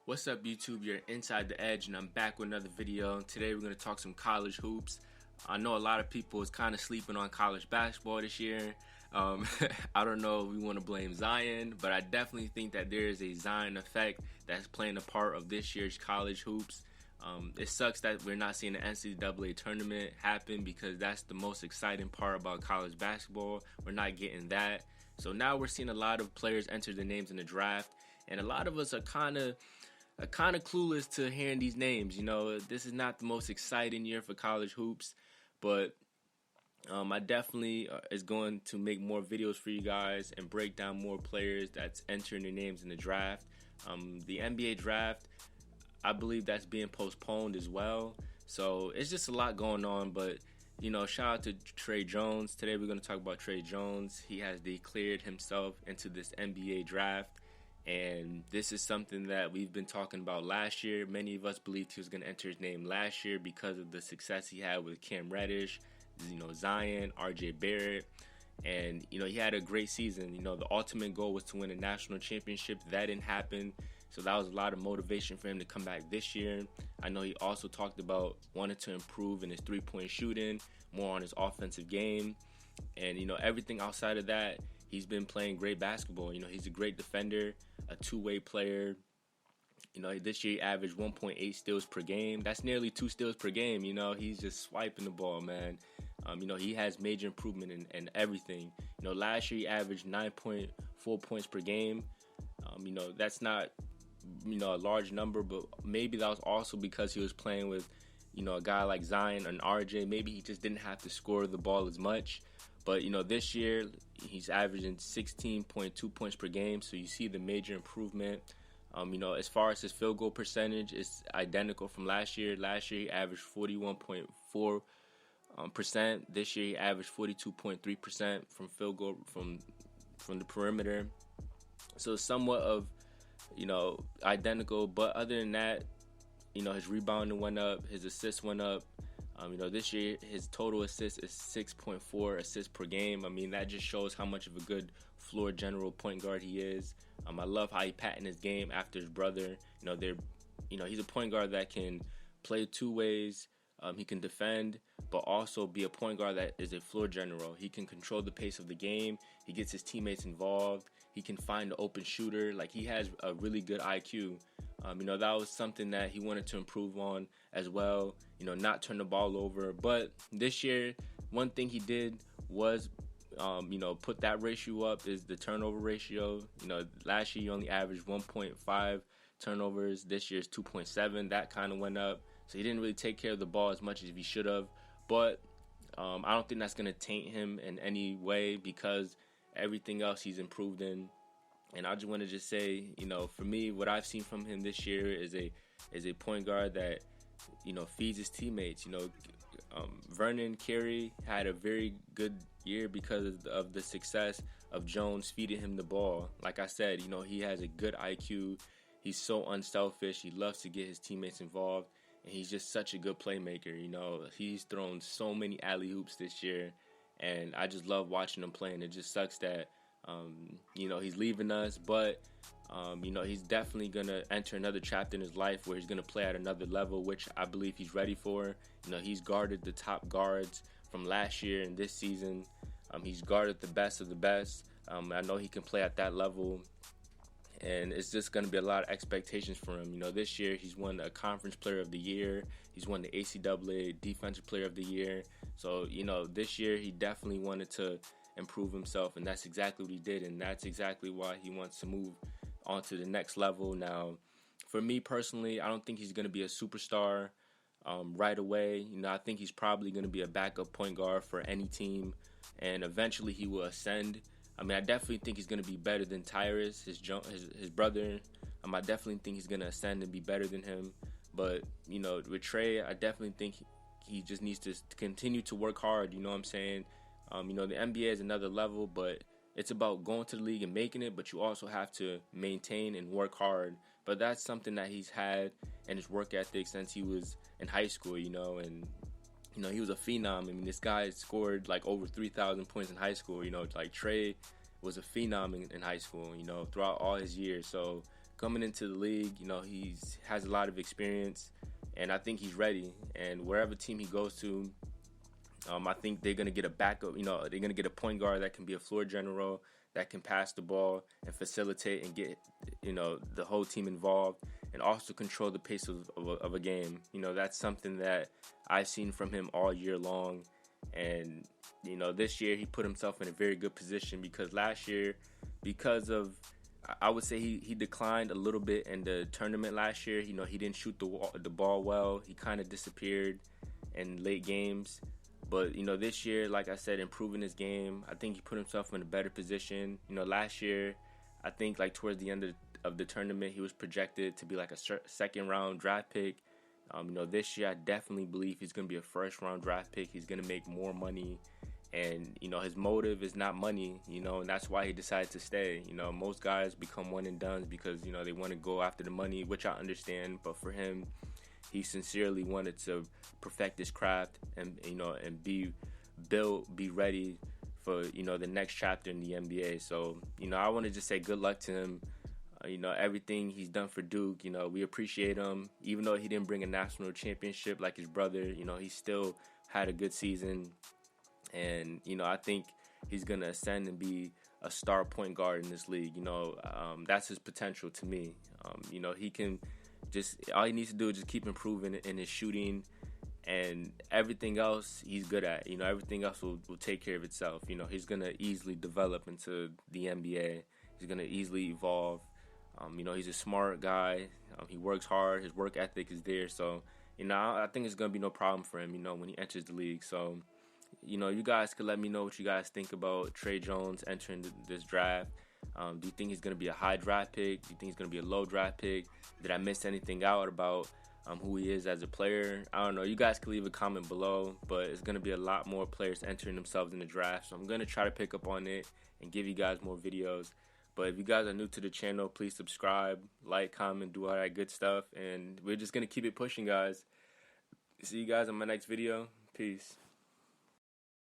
What's up, YouTube? You're Inside the Edge, and I'm back with another video. Today we're going to talk some college hoops. I know a lot of people is kind of sleeping on college basketball this year. I don't know if we want to blame Zion, but I definitely think that there is a Zion effect that's playing a part of this year's college hoops. It sucks that we're not seeing the NCAA tournament happen because that's the most exciting part about college basketball. We're not getting that. So now we're seeing a lot of players enter their names in the draft, and a lot of us are kind of clueless to hearing these names. You know, this is not the most exciting year for college hoops, but I definitely is going to make more videos for you guys and break down more players that's entering their names in the draft. The NBA draft, I believe that's being postponed as well. So it's just a lot going on, but you know, shout out to Tre Jones. Today we're going to talk about Tre Jones. He has declared himself into this NBA draft. And this is something that we've been talking about last year. Many of us believed he was going to enter his name last year because of the success he had with Cam Reddish, Zion, RJ Barrett. And, he had a great season. The ultimate goal was to win a national championship. That didn't happen. So that was a lot of motivation for him to come back this year. I know he also talked about wanting to improve in his three-point shooting, more on his offensive game. And, everything outside of that, he's been playing great basketball. He's a great defender, a two-way player. This year he averaged 1.8 steals per game. That's nearly 2 steals per game. He's just swiping the ball, man. He has major improvement in everything. Last year he averaged 9.4 points per game. That's not, a large number, but maybe that was also because he was playing with, a guy like Zion and RJ. Maybe he just didn't have to score the ball as much. But, this year, he's averaging 16.2 points per game, so you see the major improvement. As far as his field goal percentage, it's identical from last year. Last year, he averaged 41.4%. This year, he averaged 42.3% from field goal from the perimeter. So it's somewhat of, identical. But other than that, his rebounding went up, his assists went up. This year his total assists is 6.4 assists per game. That just shows how much of a good floor general point guard he is. I love how he patented his game after his brother. He's a point guard that can play two ways. He can defend, but also be a point guard that is a floor general. He can control the pace of the game. He gets his teammates involved. He can find the open shooter. He has a really good IQ. That was something that he wanted to improve on as well, not turn the ball over. But this year, one thing he did was, put that ratio up, is the turnover ratio. Last year he only averaged 1.5 turnovers. This year's 2.7. That kind of went up. So he didn't really take care of the ball as much as he should have. But I don't think that's going to taint him in any way because everything else he's improved in. And I just want to say, for me, what I've seen from him this year is a point guard that, feeds his teammates. Vernon Carey had a very good year because of the success of Jones feeding him the ball. Like I said, he has a good IQ. He's so unselfish. He loves to get his teammates involved. And he's just such a good playmaker. He's thrown so many alley-hoops this year. And I just love watching him play. And it just sucks that, he's leaving us. But, he's definitely going to enter another chapter in his life where he's going to play at another level, which I believe he's ready for. He's guarded the top guards from last year and this season. He's guarded the best of the best. I know he can play at that level. And it's just going to be a lot of expectations for him. This year he's won a Conference Player of the Year. He's won the ACAA Defensive Player of the Year. So, this year he definitely wanted to improve himself, and that's exactly what he did, and that's exactly why he wants to move on to the next level. Now, for me personally, I don't think he's going to be a superstar right away. I think he's probably going to be a backup point guard for any team, and eventually he will ascend. I definitely think he's going to be better than Tyrus, his brother. I definitely think he's going to ascend and be better than him. But, with Tre, I definitely think he just needs to continue to work hard. You know what I'm saying? The NBA is another level, but it's about going to the league and making it. But you also have to maintain and work hard. But that's something that he's had in his work ethic since he was in high school, and he was a phenom. This guy scored over 3,000 points in high school. Tre was a phenom in high school, throughout all his years. So coming into the league, he has a lot of experience, and I think he's ready. And wherever team he goes to, I think they're gonna get a backup. They're gonna get a point guard that can be a floor general, that can pass the ball and facilitate and get the whole team involved, and also control the pace of a game. That's something that I've seen from him all year long. And this year he put himself in a very good position, because last year, I would say he declined a little bit in the tournament last year. He didn't shoot the ball well. He kind of disappeared in late games. But, this year, like I said, improving his game, I think he put himself in a better position. Last year, I think like towards the end of the tournament, he was projected to be like a second-round draft pick. This year, I definitely believe he's going to be a first-round draft pick. He's going to make more money. And, his motive is not money, and that's why he decided to stay. Most guys become one and done because, they want to go after the money, which I understand. But for him, he sincerely wanted to perfect his craft and be ready for, the next chapter in the NBA. So, I want to just say good luck to him. Everything he's done for Duke, we appreciate him. Even though he didn't bring a national championship like his brother, he still had a good season. And, I think he's going to ascend and be a star point guard in this league. That's his potential to me. He can all he needs to do is just keep improving in his shooting, and everything else he's good at. Everything else will take care of itself. He's going to easily develop into the NBA. He's going to easily evolve. He's a smart guy. He works hard. His work ethic is there. So, I think it's going to be no problem for him, when he enters the league. So, you guys could let me know what you guys think about Tre Jones entering this draft. Do you think he's going to be a high draft pick? Do you think he's going to be a low draft pick? Did I miss anything out about who he is as a player? I don't know. You guys can leave a comment below, but it's going to be a lot more players entering themselves in the draft. So I'm going to try to pick up on it and give you guys more videos. But if you guys are new to the channel, please subscribe, like, comment, do all that good stuff. And we're just going to keep it pushing, guys. See you guys in my next video. Peace.